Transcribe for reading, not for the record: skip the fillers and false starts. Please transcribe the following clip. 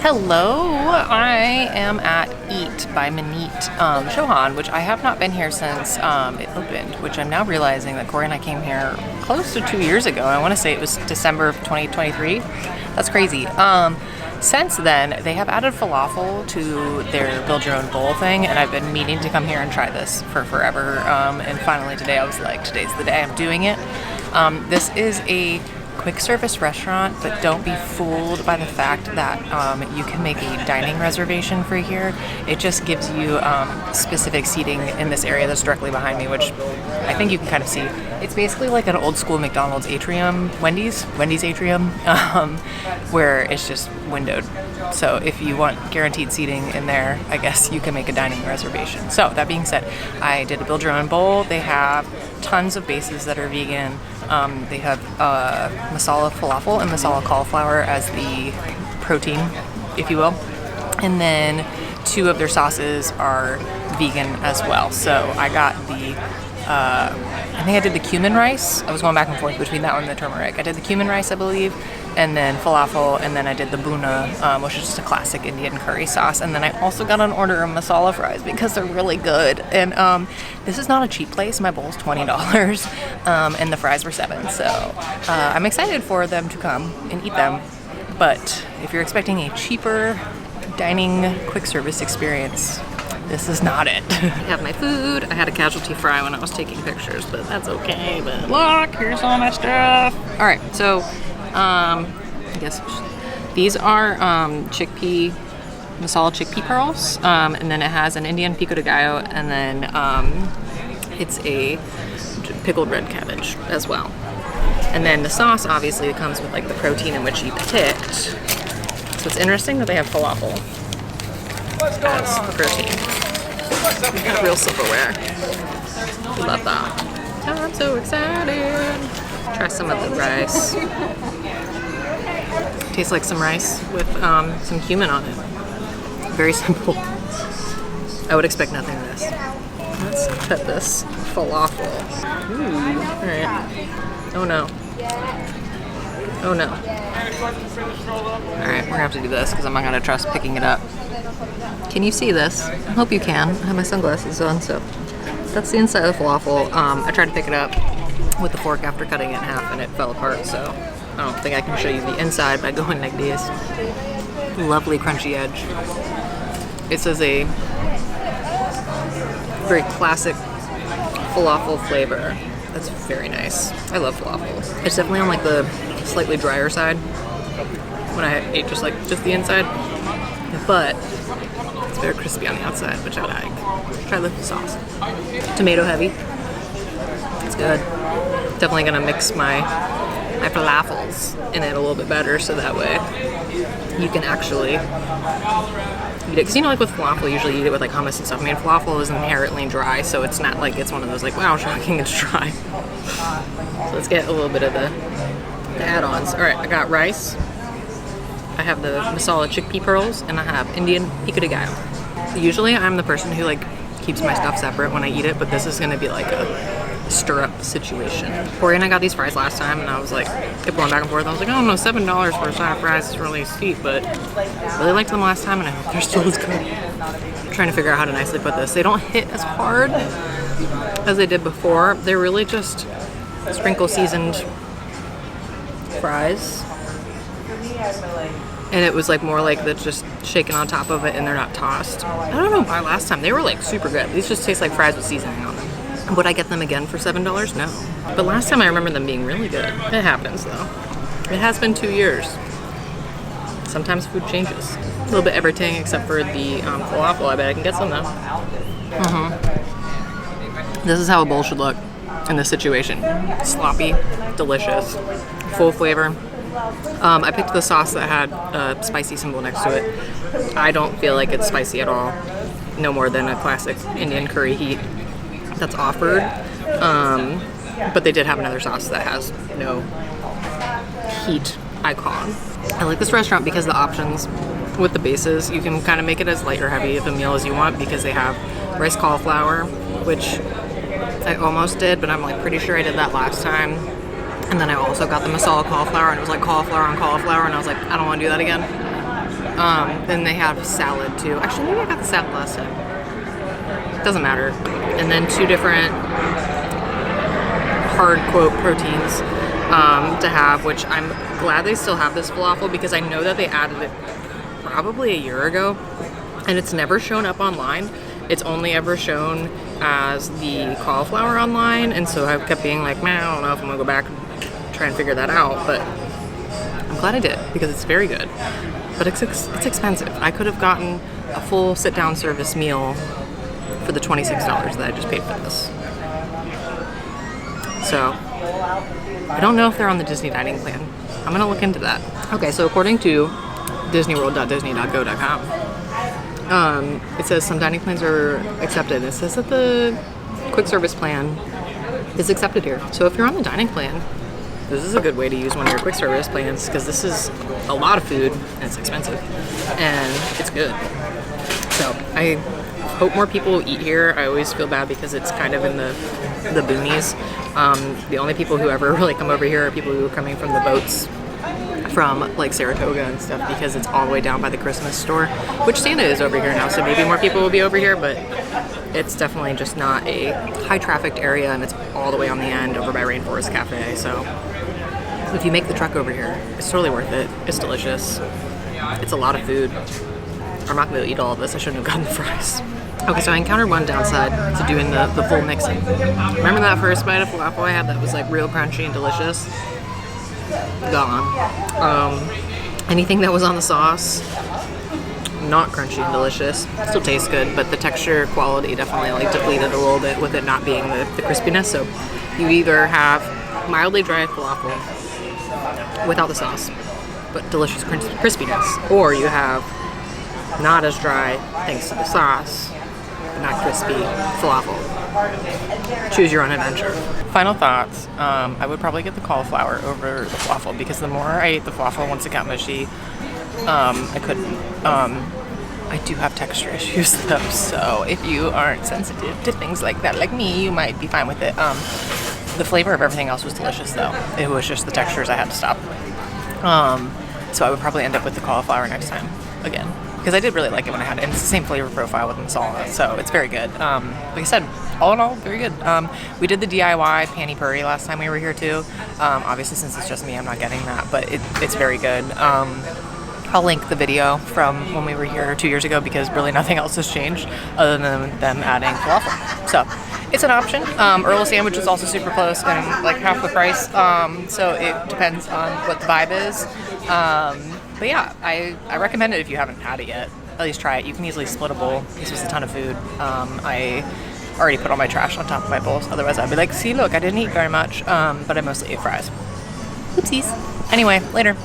Hello, I am at Eat by Maneet Chauhan, which I have not been here since it opened, which I'm now realizing that Corey and I came here close to 2 years ago. I want to say it was December of 2023. That's crazy. Since then, they have added falafel to their build your own bowl thing, and I've been meaning to come here and try this for forever. And finally today I was like, today's the day I'm doing it. This is a quick service restaurant, but don't be fooled by the fact that you can make a dining reservation for here. It just gives you specific seating in this area that's directly behind me, which I think you can kind of see. It's basically like an old school McDonald's atrium, Wendy's atrium, where it's just windowed. So if you want guaranteed seating in there, I guess you can make a dining reservation. So that being said, I did a build your own bowl. They have tons of bases that are vegan. They have Masala Falafel and Masala Cauliflower as the protein, if you will. And then 2 of their sauces are vegan as well. So I got the, I think I did the cumin rice. I was going back and forth between that one and the turmeric. I did the cumin rice, I believe, and then falafel, and then I did the buna, which is just a classic Indian curry sauce. And then I also got an order of Masala Fries because they're really good. And this is not a cheap place. My bowl's $20, and the fries were $7. So I'm excited for them to come and eat them. But if you're expecting a cheaper dining quick service experience, this is not it. I have my food. I had a casualty fry when I was taking pictures, but that's okay. But look, here's all my stuff. All right, so I guess these are chickpea, masala chickpea pearls, and then it has an Indian pico de gallo, and then it's a pickled red cabbage as well. And then the sauce obviously comes with like the protein in which you picked. So it's interesting that they have falafel as the protein. We got real silverware. Love that. I'm so excited. Try some of the rice. Tastes like some rice with some cumin on it. Very simple. I would expect nothing less. Let's cut this falafel. Ooh, all right. Oh no. Oh no. All right, we're gonna have to do this because I'm not gonna trust picking it up. Can you see this? I hope you can. I have my sunglasses on, so that's the inside of the falafel. I tried to pick it up with the fork after cutting it in half and it fell apart, so I don't think I can show you the inside by going like this. Lovely crunchy edge. This is a very classic falafel flavor. That's very nice. I love falafel. It's definitely on like the slightly drier side when I ate just the inside, but it's very crispy on the outside, which I like. Try the sauce. Tomato heavy. It's good. Definitely gonna mix my falafels in it a little bit better so that way you can actually eat it. Because you know, like with falafel, usually you eat it with like hummus and stuff. I mean, falafel is inherently dry, so it's not like it's one of those like, wow, shocking, it's dry. So let's get a little bit of the add-ons. All right, I got rice. I have the masala chickpea pearls, and I have Indian pico de gallo. Usually I'm the person who like keeps my stuff separate when I eat it, but this is gonna be like a stir-up situation. Corey and I got these fries last time, and I was like, kept going back and forth. I was like, oh no, $7 for a side of fries is really steep, but I really liked them last time, and I hope they're still as good. I'm trying to figure out how to nicely put this. They don't hit as hard as they did before. They're really just sprinkle seasoned fries. And it was like more like that's just shaken on top of it and they're not tossed. I don't know why last time. They were like super good. These just taste like fries with seasoning on them. Would I get them again for $7? No. But last time I remember them being really good. It happens though. It has been 2 years. Sometimes food changes. A little bit everything except for the falafel. I bet I can get some though. This is how a bowl should look in this situation. Sloppy, delicious, full flavor. I picked the sauce that had a spicy symbol next to it. I don't feel like it's spicy at all. No more than a classic Indian curry heat that's offered. But they did have another sauce that has no heat icon. I like this restaurant because the options with the bases, you can kind of make it as light or heavy of a meal as you want because they have rice cauliflower, which I almost did, but I'm like pretty sure I did that last time. And then I also got the masala cauliflower, and it was like cauliflower on cauliflower, and I was like, I don't want to do that again. Then they have salad too. Actually, maybe I got the salad last time. Doesn't matter. And then 2 different hard quote proteins to have, which I'm glad they still have this falafel because I know that they added it probably a year ago and it's never shown up online. It's only ever shown as the cauliflower online, and so I kept being like, man, I don't know if I'm gonna go back and try and figure that out, but I'm glad I did because it's very good. But it's expensive. I could have gotten a full sit-down service meal for the $26 that I just paid for this. So, I don't know if they're on the Disney dining plan. I'm gonna look into that. Okay, so according to disneyworld.disney.go.com, it says some dining plans are accepted. It says that the quick service plan is accepted here. So if you're on the dining plan, this is a good way to use one of your quick service plans because this is a lot of food and it's expensive and it's good. So I hope more people eat here. I always feel bad because it's kind of in the boonies. The only people who ever really come over here are people who are coming from the boats from like Saratoga and stuff because it's all the way down by the Christmas store, which Santa is over here now, so maybe more people will be over here, but it's definitely just not a high trafficked area and it's all the way on the end over by Rainforest Cafe. So if you make the trek over here, it's totally worth it. It's delicious. It's a lot of food. I'm not going to eat all of this. I shouldn't have gotten the fries. Okay, so I encountered one downside to doing the full mixing. Remember that first bite of falafel I had that was like real crunchy and delicious? Gone. Anything that was on the sauce, not crunchy and delicious. Still tastes good, but the texture quality definitely like depleted a little bit with it not being the crispiness. So you either have mildly dry falafel without the sauce, but delicious crispiness, or you have not as dry thanks to the sauce, but not crispy falafel. Choose your own adventure. Final thoughts. I would probably get the cauliflower over the falafel because the more I ate the falafel once it got mushy, I couldn't. I do have texture issues though, so if you aren't sensitive to things like that, like me, you might be fine with it. The flavor of everything else was delicious though. It was just the textures I had to stop. So I would probably end up with the cauliflower next time again. Because I did really like it when I had it. And it's the same flavor profile with masala, so it's very good. Like I said, all in all, very good. We did the DIY pani puri last time we were here too. Obviously, since it's just me, I'm not getting that, but it's very good. I'll link the video from when we were here 2 years ago because really nothing else has changed other than them adding falafel. So it's an option. Earl sandwich is also super close and like half the price. So it depends on what the vibe is. But yeah, I recommend it if you haven't had it yet. At least try it. You can easily split a bowl. This was a ton of food. I already put all my trash on top of my bowls. Otherwise, I'd be like, see, look, I didn't eat very much, but I mostly ate fries. Oopsies. Anyway, later.